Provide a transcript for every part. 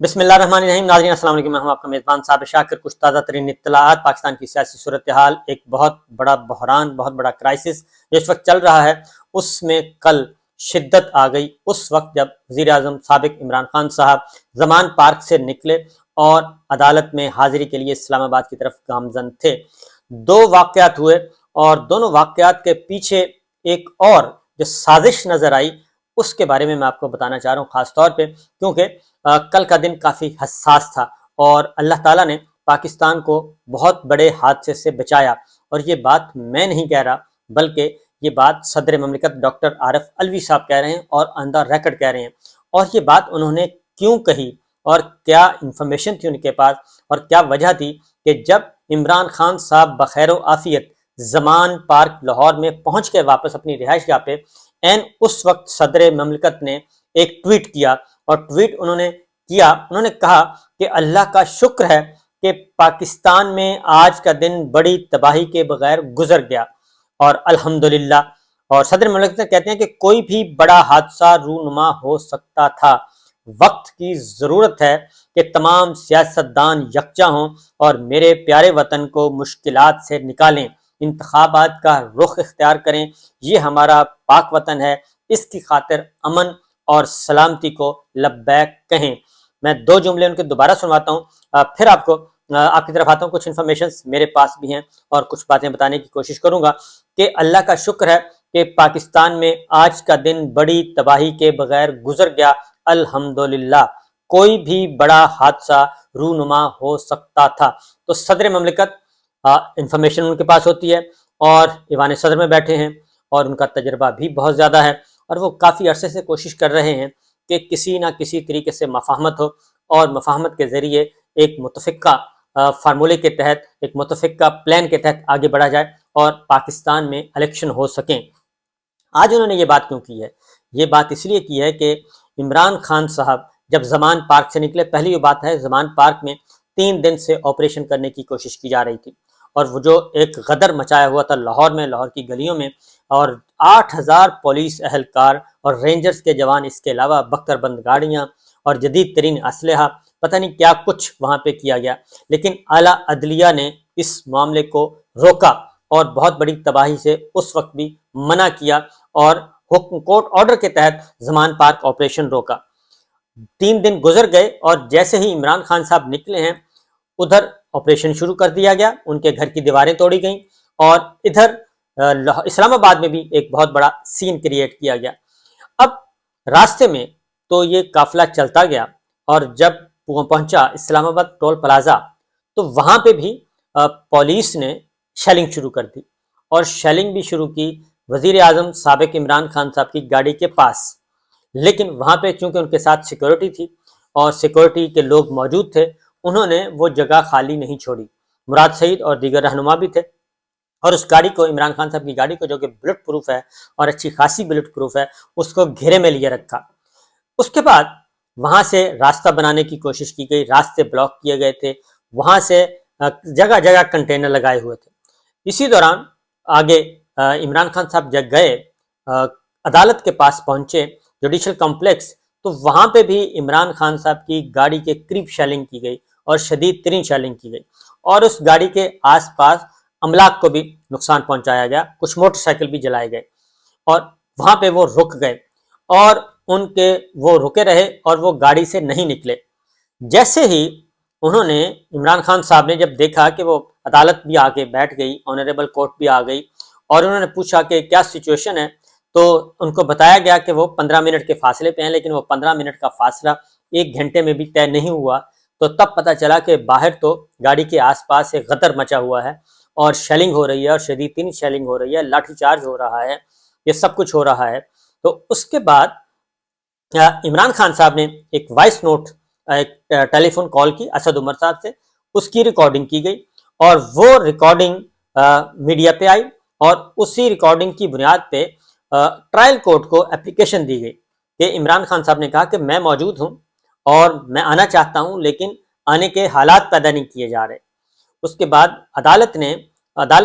بسم اللہ الرحمن الرحیم. ناظرین السلام علیکم. میں ہوں آپ کا میزبان صابر شاکر. کچھ تازہ ترین اطلاعات پاکستان کی سیاسی صورتحال، ایک بہت بڑا بحران، بہت بڑا کرائسس جو اس وقت چل رہا ہے، اس میں کل شدت آ گئی اس وقت جب وزیر اعظم سابق عمران خان صاحب زمان پارک سے نکلے اور عدالت میں حاضری کے لیے اسلام آباد کی طرف گامزن تھے. دو واقعات ہوئے اور دونوں واقعات کے پیچھے ایک اور جو سازش نظر آئی اس کے بارے میں آپ کو بتانا چاہ رہا ہوں، خاص طور پہ کیونکہ کل کا دن کافی حساس تھا اور اللہ تعالیٰ نے پاکستان کو بہت بڑے حادثے سے بچایا. اور یہ بات میں نہیں کہہ رہا، بلکہ یہ بات صدر مملکت ڈاکٹر عارف علوی صاحب کہہ رہے ہیں اور آن دا ریکارڈ کہہ رہے ہیں. اور یہ بات انہوں نے کیوں کہی اور کیا انفارمیشن تھی ان کے پاس اور کیا وجہ تھی کہ جب عمران خان صاحب بخیر و عافیت زمان پارک لاہور میں پہنچ کے واپس اپنی رہائش گاہ پہ اس وقت صدر مملکت نے ایک ٹویٹ کیا. اور ٹویٹ انہوں نے کہا کہ اللہ کا شکر ہے کہ پاکستان میں آج کا دن بڑی تباہی کے بغیر گزر گیا اور الحمدللہ. اور صدر مملکت کہتے ہیں کہ کوئی بھی بڑا حادثہ رونما ہو سکتا تھا، وقت کی ضرورت ہے کہ تمام سیاستدان یکجا ہوں اور میرے پیارے وطن کو مشکلات سے نکالیں، انتخابات کا رخ اختیار کریں. یہ ہمارا پاک وطن ہے، اس کی خاطر امن اور سلامتی کو لبیک کہیں. میں دو جملے ان کے دوبارہ سنواتا ہوں، پھر آپ کی طرف آتا ہوں. کچھ انفارمیشنز میرے پاس بھی ہیں اور کچھ باتیں بتانے کی کوشش کروں گا کہ اللہ کا شکر ہے کہ پاکستان میں آج کا دن بڑی تباہی کے بغیر گزر گیا الحمدللہ. کوئی بھی بڑا حادثہ رونما ہو سکتا تھا. تو صدر مملکت انفارمیشن ان کے پاس ہوتی ہے اور ایوان صدر میں بیٹھے ہیں اور ان کا تجربہ بھی بہت زیادہ ہے اور وہ کافی عرصے سے کوشش کر رہے ہیں کہ کسی نہ کسی طریقے سے مفاہمت ہو اور مفاہمت کے ذریعے ایک متفقہ فارمولے کے تحت، ایک متفقہ پلان کے تحت آگے بڑھا جائے اور پاکستان میں الیکشن ہو سکیں. آج انہوں نے یہ بات کیوں کی ہے؟ یہ بات اس لیے کی ہے کہ عمران خان صاحب جب زمان پارک سے نکلے، پہلی یہ بات ہے زمان پارک میں 3 دن سے آپریشن کرنے کی کوشش کی جا رہی تھی اور وہ جو ایک غدر مچایا ہوا تھا لاہور میں، لاہور کی گلیوں میں، اور 8000 پولیس اہلکار اور رینجرز کے جوان، اس کے علاوہ بکر بند گاڑیاں اور جدید ترین اسلحہ، پتہ نہیں کیا کچھ وہاں پہ کیا گیا. لیکن اعلیٰ عدلیہ نے اس معاملے کو روکا اور بہت بڑی تباہی سے اس وقت بھی منع کیا اور کورٹ آرڈر کے تحت زمان پارک آپریشن روکا. 3 دن گزر گئے اور جیسے ہی عمران خان صاحب نکلے ہیں ادھر آپریشن شروع کر دیا گیا، ان کے گھر کی دیواریں توڑی گئیں اور ادھر اسلام آباد میں بھی ایک بہت بڑا سین کریٹ کیا گیا. اب راستے میں تو یہ قافلہ چلتا گیا اور جب وہ پہنچا اسلام آباد ٹول پلازا تو وہاں پہ بھی پولیس نے شیلنگ شروع کر دی اور شیلنگ بھی شروع کی وزیر اعظم سابق عمران خان صاحب کی گاڑی کے پاس. لیکن وہاں پہ چونکہ ان کے ساتھ سیکورٹی تھی اور سیکورٹی کے لوگ موجود تھے، انہوں نے وہ جگہ خالی نہیں چھوڑی. مراد سعید اور دیگر رہنما بھی تھے اور اس گاڑی کو، عمران خان صاحب کی گاڑی کو جو کہ بلٹ پروف ہے اور اچھی خاصی بلٹ پروف ہے، اس کو گھیرے میں لیے رکھا. اس کے بعد وہاں سے راستہ بنانے کی کوشش کی گئی، راستے بلاک کیے گئے تھے، وہاں سے جگہ جگہ کنٹینر لگائے ہوئے تھے. اسی دوران آگے عمران خان صاحب جب گئے عدالت کے پاس پہنچے، جوڈیشل کمپلیکس، تو وہاں پہ بھی عمران خان صاحب کی گاڑی کے قریب شیلنگ کی گئی اور شدید ترین شیلنگ کی گئی اور اس گاڑی کے آس پاس املاک کو بھی نقصان پہنچایا گیا، کچھ موٹر سائیکل بھی جلائے گئے اور وہاں پہ وہ رک گئے اور وہ رکے رہے اور وہ گاڑی سے نہیں نکلے. جیسے ہی انہوں نے، عمران خان صاحب نے جب دیکھا کہ وہ عدالت بھی آگے بیٹھ گئی، آنریبل کورٹ بھی آ گئی اور انہوں نے پوچھا کہ کیا سچویشن ہے، تو ان کو بتایا گیا کہ وہ 15 منٹ کے فاصلے پہ ہیں، لیکن وہ 15 منٹ کا فاصلہ 1 گھنٹے میں بھی طے نہیں ہوا. تو تب پتہ چلا کہ باہر تو گاڑی کے آس پاس ایک غدر مچا ہوا ہے اور شیلنگ ہو رہی ہے اور شدید ترین شیلنگ ہو رہی ہے، لاٹھی چارج ہو رہا ہے، یہ سب کچھ ہو رہا ہے. تو اس کے بعد عمران خان صاحب نے ایک وائس نوٹ، ایک ٹیلی فون کال کی اسد عمر صاحب سے، اس کی ریکارڈنگ کی گئی اور وہ ریکارڈنگ میڈیا پہ آئی اور اسی ریکارڈنگ کی بنیاد پہ ٹرائل کورٹ کو اپلیکیشن دی گئی کہ عمران خان صاحب نے کہا کہ میں موجود ہوں اور میں آنا چاہتا ہوں لیکن آنے کے حالات پیدا نہیں کیے جا رہے. اس کے بعد عدالت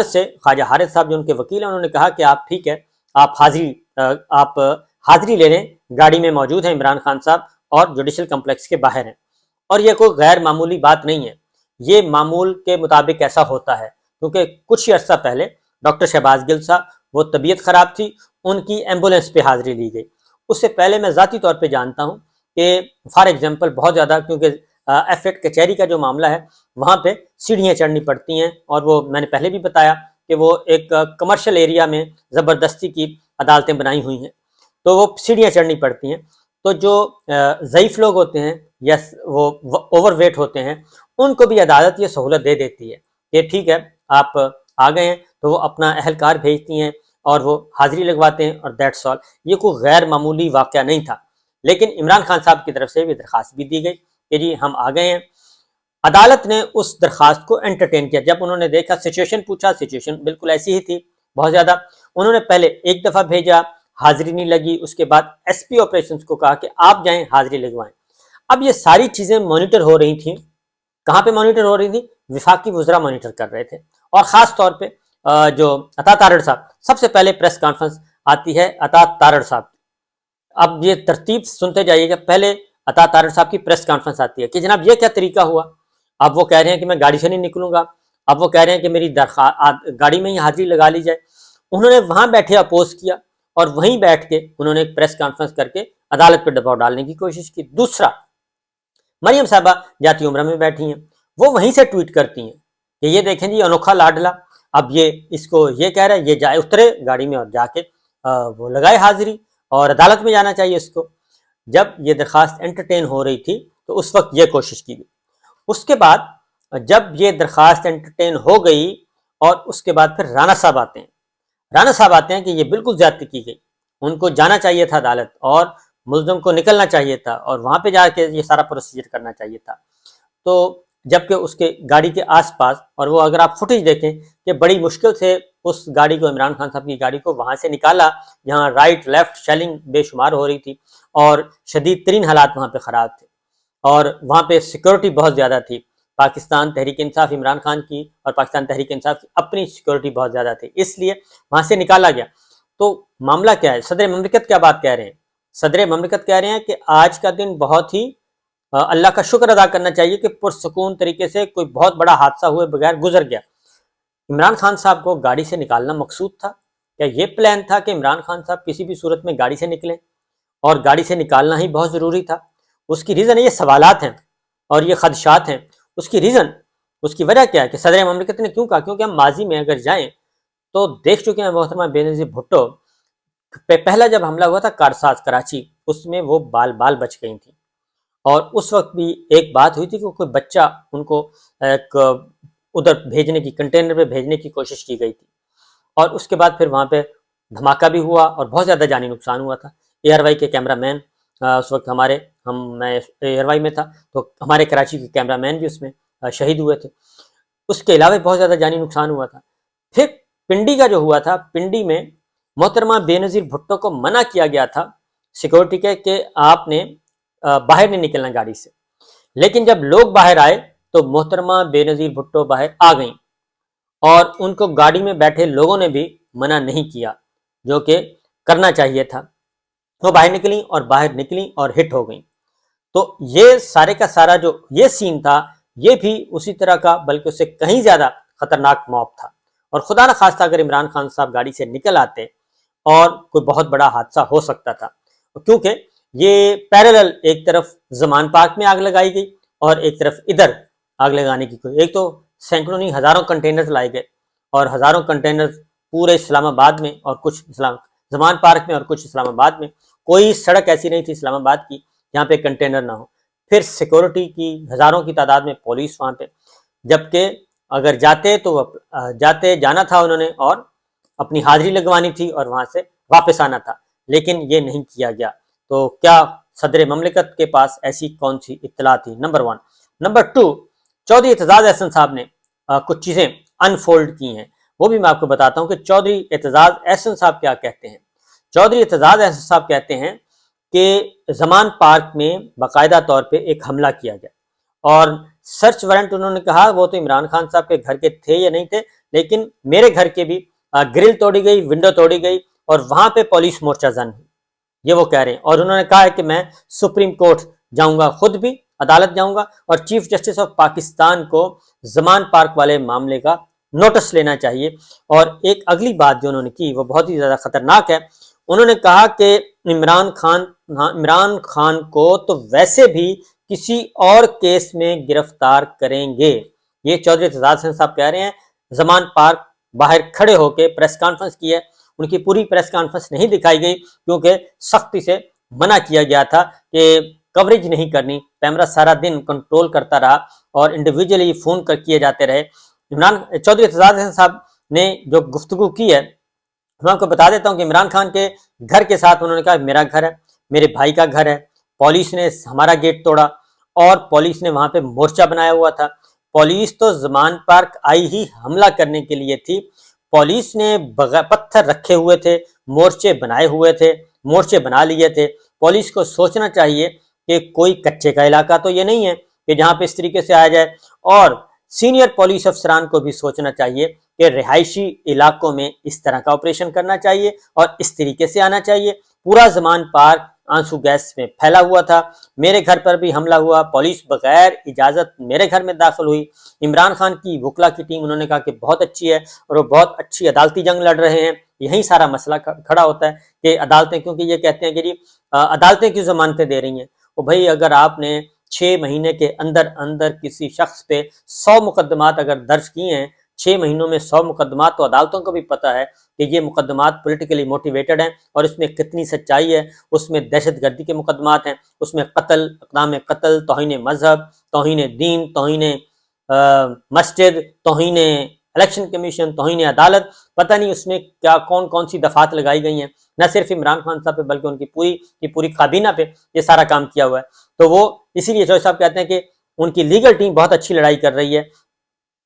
سے خواجہ حارث صاحب جو ان کے وکیل ہیں، انہوں نے کہا کہ آپ ٹھیک ہے، آپ حاضری لے لیں، گاڑی میں موجود ہیں عمران خان صاحب اور جوڈیشل کمپلیکس کے باہر ہیں. اور یہ کوئی غیر معمولی بات نہیں ہے، یہ معمول کے مطابق ایسا ہوتا ہے، کیونکہ کچھ ہی عرصہ پہلے ڈاکٹر شہباز گل صاحب، وہ طبیعت خراب تھی، ان کی ایمبولینس پہ حاضری لی گئی۔ اس سے پہلے میں ذاتی طور پہ جانتا ہوں کہ فار ایگزامپل بہت زیادہ، کیونکہ ایف8 کچہری کا جو معاملہ ہے وہاں پہ سیڑھیاں چڑھنی پڑتی ہیں، اور وہ میں نے پہلے بھی بتایا کہ وہ ایک کمرشل ایریا میں زبردستی کی عدالتیں بنائی ہوئی ہیں، تو وہ سیڑھیاں چڑھنی پڑتی ہیں۔ تو جو ضعیف لوگ ہوتے ہیں یا وہ اوور ویٹ ہوتے ہیں، ان کو بھی عدالت یہ سہولت دے دیتی ہے کہ ٹھیک ہے آپ آ گئے ہیں، تو وہ اپنا اہلکار بھیجتی ہیں اور وہ حاضری لگواتے ہیں، اور دیٹس آل۔ یہ کوئی غیر معمولی واقعہ نہیں تھا، لیکن عمران خان صاحب کی طرف سے بھی درخواست بھی دی گئی کہ جی ہم آ گئے ہیں۔ عدالت نے اس درخواست کو انٹرٹین کیا، جب انہوں نے دیکھا، سچویشن پوچھا، سچویشن بالکل ایسی ہی تھی بہت زیادہ، انہوں نے پہلے ایک دفعہ بھیجا، حاضری نہیں لگی، اس کے بعد ایس پی آپریشنز کو کہا کہ آپ جائیں حاضری لگوائیں۔ اب یہ ساری چیزیں مانیٹر ہو رہی تھیں، کہاں پہ مانیٹر ہو رہی تھی؟ وفاقی وزراء مانیٹر کر رہے تھے، اور خاص طور پہ جو عطا تارڑ صاحب، سب سے پہلے پریس کانفرنس آتی ہے عطا تارڑ صاحب۔ اب یہ ترتیب سنتے جائیے گا، پہلے عطا تارڑ صاحب کی پریس کانفرنس آتی ہے کہ جناب یہ کیا طریقہ ہوا؟ اب وہ کہہ رہے ہیں کہ میں گاڑی سے نہیں نکلوں گا، اب وہ کہہ رہے ہیں کہ میری گاڑی میں ہی حاضری لگا لی جائے۔ انہوں نے وہاں بیٹھے اپوز کیا، اور وہیں بیٹھ کے انہوں نے ایک پریس کانفرنس کر کے عدالت پہ دباؤ ڈالنے کی کوشش کی۔ دوسرا، مریم صاحبہ جاتی عمرہ میں بیٹھی ہیں، وہ وہیں سے ٹویٹ کرتی ہیں کہ یہ دیکھیں جی انوکھا لاڈلا، اب یہ اس کو یہ کہہ رہا ہے یہ جائے اترے گاڑی میں اور جا کے وہ لگائے حاضری، اور عدالت میں جانا چاہیے اس کو۔ جب یہ درخواست انٹرٹین ہو رہی تھی تو اس وقت یہ کوشش کی گئی۔ اس کے بعد جب یہ درخواست انٹرٹین ہو گئی، اور اس کے بعد پھر رانا صاحب آتے ہیں، رانا صاحب آتے ہیں کہ یہ بالکل زیادتی کی گئی، ان کو جانا چاہیے تھا عدالت، اور ملزم کو نکلنا چاہیے تھا، اور وہاں پہ جا کے یہ سارا پروسیجر کرنا چاہیے تھا۔ تو جبکہ اس کے گاڑی کے آس پاس، اور وہ اگر آپ فوٹیج دیکھیں کہ بڑی مشکل سے اس گاڑی کو، عمران خان صاحب کی گاڑی کو وہاں سے نکالا جہاں رائٹ لیفٹ شیلنگ بے شمار ہو رہی تھی، اور شدید ترین حالات وہاں پہ خراب تھے، اور وہاں پہ سیکورٹی بہت زیادہ تھی۔ پاکستان تحریک انصاف عمران خان کی اور پاکستان تحریک انصاف کی اپنی سیکورٹی بہت زیادہ تھی، اس لیے وہاں سے نکالا گیا۔ تو معاملہ کیا ہے؟ صدر مملکت کیا بات کہہ رہے ہیں؟ صدر مملکت کہہ رہے ہیں کہ آج کا دن بہت ہی اللہ کا شکر ادا کرنا چاہیے کہ پرسکون طریقے سے کوئی بہت بڑا حادثہ ہوئے بغیر گزر گیا۔ عمران خان صاحب کو گاڑی سے نکالنا مقصود تھا؟ کیا یہ پلان تھا کہ عمران خان صاحب کسی بھی صورت میں گاڑی سے نکلیں، اور گاڑی سے نکالنا ہی بہت ضروری تھا؟ اس کی ریزن یہ سوالات ہیں اور یہ خدشات ہیں۔ اس کی ریزن، اس کی وجہ کیا ہے کہ صدر مملکت نے کیوں کہا؟ کیونکہ ہم ماضی میں اگر جائیں تو دیکھ چکے ہیں محترمہ بے نظیر بھٹو پہ پہلا جب حملہ ہوا تھا کارساز کراچی، اس میں وہ بال بچ گئی تھیں، اور اس وقت بھی ایک بات ہوئی تھی کہ کوئی بچہ ان کو ایک ادھر بھیجنے کی، کنٹینر پہ بھیجنے کی کوشش کی گئی تھی، اور اس کے بعد پھر وہاں پہ دھماکہ بھی ہوا اور بہت زیادہ جانی نقصان ہوا تھا۔ اے آر وائی کے کیمرہ مین اس وقت میں اے آر وائی میں تھا، تو ہمارے کراچی کے کیمرہ مین بھی اس میں شہید ہوئے تھے۔ اس کے علاوہ بہت زیادہ جانی نقصان ہوا تھا۔ پھر پنڈی کا جو ہوا تھا، پنڈی میں محترمہ بے نظیر بھٹو کو منع کیا گیا تھا سیکورٹی کے کہ آپ نے باہر نہیں نکلنا گاڑی سے، لیکن جب لوگ باہر آئے تو محترمہ بے نظیر بھٹو باہر آ گئیں، اور ان کو گاڑی میں بیٹھے لوگوں نے بھی منع نہیں کیا، جو کہ کرنا چاہیے تھا۔ وہ باہر نکلیں اور ہٹ ہو گئیں۔ تو یہ سارے کا سارا جو یہ سین تھا، یہ بھی اسی طرح کا بلکہ اس سے کہیں زیادہ خطرناک موب تھا، اور خدا نہ خواستہ اگر عمران خان صاحب گاڑی سے نکل آتے اور کوئی بہت بڑا حادثہ ہو سکتا تھا، کیونکہ یہ پیرالل ایک طرف زمان پارک میں آگ لگائی گئی اور ایک طرف ادھر آگ لگانے کی کوئی، ایک تو سینکڑوں نہیں ہزاروں کنٹینرز لائے گئے، اور ہزاروں کنٹینرز پورے اسلام آباد میں، اور کچھ زمان پارک میں اور کچھ اسلام آباد میں۔ کوئی سڑک ایسی نہیں تھی اسلام آباد کی جہاں پہ کنٹینر نہ ہو۔ پھر سیکورٹی کی ہزاروں کی تعداد میں پولیس وہاں پہ، جبکہ اگر جاتے تو جانا تھا انہوں نے، اور اپنی حاضری لگوانی تھی اور وہاں سے واپس آنا تھا، لیکن یہ نہیں کیا گیا۔ تو کیا صدر مملکت کے پاس ایسی کون سی اطلاع تھی؟ نمبر 1۔ نمبر 2، چودھری اعتزاز احسن صاحب نے کچھ چیزیں انفولڈ کی ہیں، وہ بھی میں آپ کو بتاتا ہوں کہ چودھری اعتزاز احسن صاحب کیا کہتے ہیں۔ چودھری اعتزاز احسن صاحب کہتے ہیں کہ زمان پارک میں باقاعدہ طور پہ ایک حملہ کیا گیا، اور سرچ وارنٹ انہوں نے کہا وہ تو عمران خان صاحب کے گھر کے تھے یا نہیں تھے، لیکن میرے گھر کے بھی گرل توڑی گئی، ونڈو توڑی گئی، اور وہاں پہ پولیس مورچہ زن ہوئی، یہ وہ کہہ رہے ہیں۔ اور انہوں نے کہا ہے کہ میں سپریم کورٹ جاؤں گا خود بھی عدالت جاؤں گا اور چیف جسٹس آف پاکستان کو زمان پارک والے معاملے کا نوٹس لینا چاہیے۔ اور ایک اگلی بات جو انہوں نے کی وہ بہت ہی زیادہ خطرناک ہے، انہوں نے کہا کہ عمران خان کو تو ویسے بھی کسی اور کیس میں گرفتار کریں گے۔ یہ چودھری اعتزاز احسن صاحب کہہ رہے ہیں، زمان پارک باہر کھڑے ہو کے پریس کانفرنس کی ہے، ان کی پوری پریس کانفرنس نہیں دکھائی گئی کیونکہ سختی سے منع کیا گیا تھا کہ کوریج نہیں کرنی، کیمرہ سارا دن کنٹرول کرتا رہا اور انڈیویجولی فون کیے جاتے رہے۔ چودھری اعتزاز احسن صاحب نے جو گفتگو کی ہے میں آپ کو بتا دیتا ہوں کہ عمران خان کے گھر کے ساتھ انہوں نے کہا میرا گھر ہے، میرے بھائی کا گھر ہے، پولیس نے ہمارا گیٹ توڑا اور پولیس نے وہاں پہ مورچہ بنایا ہوا تھا۔ پولیس تو زمان پارک آئی ہی حملہ کرنے کے لیے تھی، پولیس نے پتھر رکھے ہوئے تھے، مورچے بنائے ہوئے تھے، مورچے بنا لیے تھے۔ پولیس کو سوچنا چاہیے کہ کوئی کچے کا علاقہ تو یہ نہیں ہے کہ جہاں پہ اس طریقے سے آیا جائے، اور سینئر پولیس افسران کو بھی سوچنا چاہیے کہ رہائشی علاقوں میں اس طرح کا آپریشن کرنا چاہیے اور اس طریقے سے آنا چاہیے۔ پورا زمان پارک آنسو گیس میں پھیلا ہوا تھا، میرے گھر پر بھی حملہ ہوا، پولیس بغیر اجازت میرے گھر میں داخل ہوئی۔ عمران خان کی وکلا کی ٹیم انہوں نے کہا کہ بہت اچھی ہے اور وہ بہت اچھی عدالتی جنگ لڑ رہے ہیں۔ یہی سارا مسئلہ کھڑا ہوتا ہے کہ عدالتیں، کیونکہ یہ کہتے ہیں کہ جی عدالتیں کیوں ضمانتیں دے رہی ہیں؟ وہ بھائی اگر آپ نے 6 مہینے کے اندر اندر کسی شخص پہ 100 مقدمات اگر درج کیے ہیں، 6 مہینوں میں 100 مقدمات، تو عدالتوں کو بھی پتہ ہے کہ یہ مقدمات پولیٹیکلی موٹیویٹڈ ہیں اور اس میں کتنی سچائی ہے۔ اس میں دہشت گردی کے مقدمات ہیں، اس میں قتل، اقدام قتل، توہین مذہب، توہین دین، توہین مسجد، توہین الیکشن کمیشن، توہین عدالت، پتہ نہیں اس میں کیا کون کون سی دفعات لگائی گئی ہیں، نہ صرف عمران خان صاحب پہ بلکہ ان کی پوری کابینہ پہ یہ سارا کام کیا ہوا ہے۔ تو وہ اسی لیے چودھری صاحب کہتے ہیں کہ ان کی لیگل ٹیم بہت اچھی لڑائی کر رہی ہے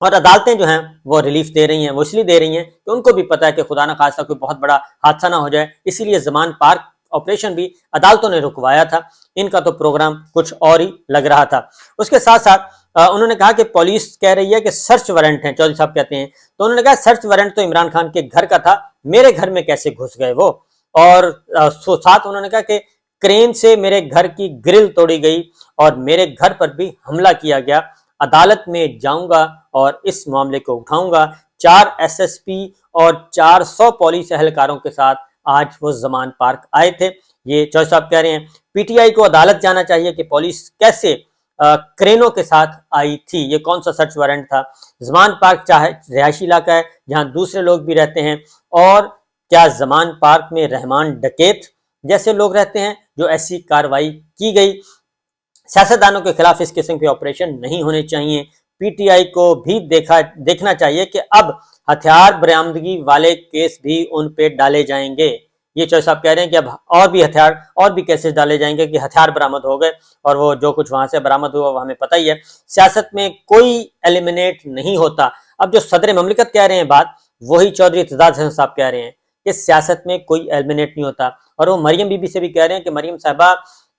اور عدالتیں جو ہیں وہ ریلیف دے رہی ہیں، وہ اس لیے دے رہی ہیں کہ ان کو بھی پتہ ہے کہ خدا نہ خواستہ کوئی بہت بڑا حادثہ نہ ہو جائے، اسی لیے زمان پارک آپریشن بھی عدالتوں نے رکوایا تھا، ان کا تو پروگرام کچھ اور ہی لگ رہا تھا۔ اس کے ساتھ ساتھ انہوں نے کہا کہ پولیس کہہ رہی ہے کہ سرچ وارنٹ ہیں، چودھری صاحب کہتے ہیں، تو انہوں نے کہا سرچ وارنٹ تو عمران خان کے گھر کا تھا، میرے گھر میں کیسے گھس گئے وہ؟ اور ساتھ انہوں نے کہا کہ کرین سے میرے گھر کی گرل توڑی گئی اور میرے گھر پر بھی حملہ کیا گیا، عدالت میں جاؤں گا اور اس معاملے کو اٹھاؤں گا۔ 4 SSP اور 400 پولیس اہلکاروں کے ساتھ آج وہ زمان پارک آئے تھے۔ یہ چودھری صاحب کہہ رہے ہیں PTI کو عدالت جانا چاہیے کہ پولیس کیسے کرینوں کے ساتھ آئی تھی، یہ کون سا سرچ وارنٹ تھا؟ زمان پارک چاہے رہائشی علاقہ ہے جہاں دوسرے لوگ بھی رہتے ہیں، اور کیا زمان پارک میں رحمان ڈکیت جیسے لوگ رہتے ہیں جو ایسی کاروائی کی گئی؟ سیاستدانوں کے خلاف اس قسم کے آپریشن نہیں ہونے چاہیے۔ PTI کو بھی دیکھنا چاہیے کہ اب ہتھیار برآمدگی والے کیس بھی ان پہ ڈالے جائیں گے۔ یہ چودھری صاحب کہہ رہے ہیں کہ اب اور بھی ہتھیار اور بھی کیسز ڈالے جائیں گے کہ ہتھیار برآمد ہو گئے اور وہ جو کچھ وہاں سے برآمد ہوا وہ ہمیں پتہ ہی ہے۔ سیاست میں کوئی ایلیمنیٹ نہیں ہوتا۔ اب جو صدر مملکت کہہ رہے ہیں بات، وہی چودھری اعتزاز احسن صاحب کہہ رہے ہیں کہ سیاست میں کوئی ایلیمنیٹ نہیں ہوتا، اور وہ مریم بی بی سے بھی کہہ رہے ہیں کہ مریم صاحبہ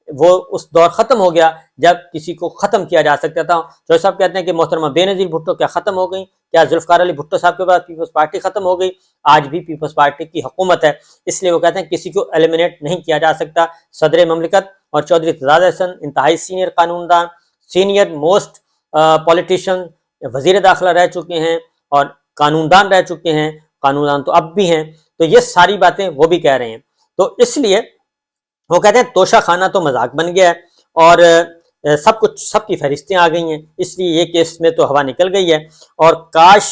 وہ اس دور ختم ہو گیا جب کسی کو ختم کیا جا سکتا تھا۔ چودھری صاحب کہتے ہیں کہ محترمہ بے نظیر بھٹو کیا ختم ہو گئی؟ کیا ذوالفقار علی بھٹو صاحب کے بعد پیپلز پارٹی ختم ہو گئی؟ آج بھی پیپلز پارٹی کی حکومت ہے، اس لیے وہ کہتے ہیں کسی کو ایلیمنیٹ نہیں کیا جا سکتا۔ صدر مملکت اور چودھری اعتزاز احسن انتہائی سینئر قانون دان، سینئر موسٹ پولیٹیشین، وزیر داخلہ رہ چکے ہیں اور قانون دان رہ چکے ہیں، قانون دان تو اب بھی ہیں، تو یہ ساری باتیں وہ بھی کہہ رہے ہیں۔ تو اس لیے وہ کہتے ہیں توشہ خانہ تو مذاق بن گیا ہے اور سب کی فہرستیں آ گئی ہیں، اس لیے یہ کیس میں تو ہوا نکل گئی ہے، اور کاش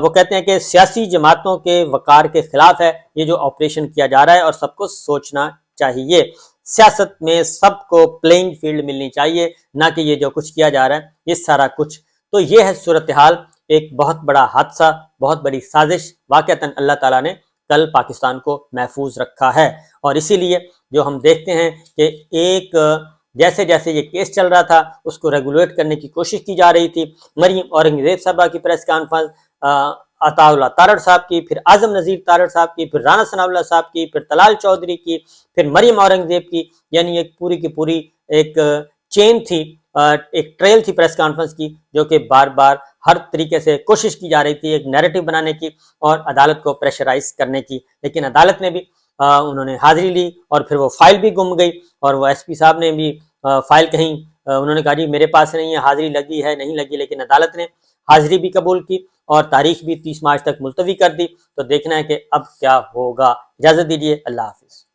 وہ کہتے ہیں کہ سیاسی جماعتوں کے وقار کے خلاف ہے یہ جو آپریشن کیا جا رہا ہے، اور سب کو سوچنا چاہیے۔ سیاست میں سب کو پلینگ فیلڈ ملنی چاہیے، نہ کہ یہ جو کچھ کیا جا رہا ہے یہ سارا کچھ۔ تو یہ ہے صورتحال، ایک بہت بڑا حادثہ، بہت بڑی سازش واقعتاً اللہ تعالیٰ نے کل پاکستان کو محفوظ رکھا ہے، اور اسی لیے جو ہم دیکھتے ہیں کہ ایک جیسے جیسے یہ کیس چل رہا تھا اس کو ریگولیٹ کرنے کی کوشش کی جا رہی تھی۔ مریم اورنگزیب صاحبہ کی پریس کانفرنس، عطا اللہ تارڑ صاحب کی، پھر اعظم نذیر تارڑ صاحب کی، پھر رانا ثناء اللہ صاحب کی، پھر طلال چودھری کی، پھر مریم اورنگزیب کی، یعنی ایک پوری کی پوری ایک چین تھی، ایک ٹریل تھی پریس کانفرنس کی، جو کہ بار بار ہر طریقے سے کوشش کی جا رہی تھی ایک نیریٹو بنانے کی اور عدالت کو پریشرائز کرنے کی، لیکن عدالت نے بھی انہوں نے حاضری لی اور پھر وہ فائل بھی گم گئی، اور وہ ایس پی صاحب نے بھی فائل کہیں انہوں نے کہا جی میرے پاس نہیں ہے، حاضری لگی ہے نہیں لگی، لیکن عدالت نے حاضری بھی قبول کی اور تاریخ بھی 30 مارچ تک ملتوی کر دی۔ تو دیکھنا ہے کہ اب کیا ہوگا۔ اجازت دیجیے، اللہ حافظ۔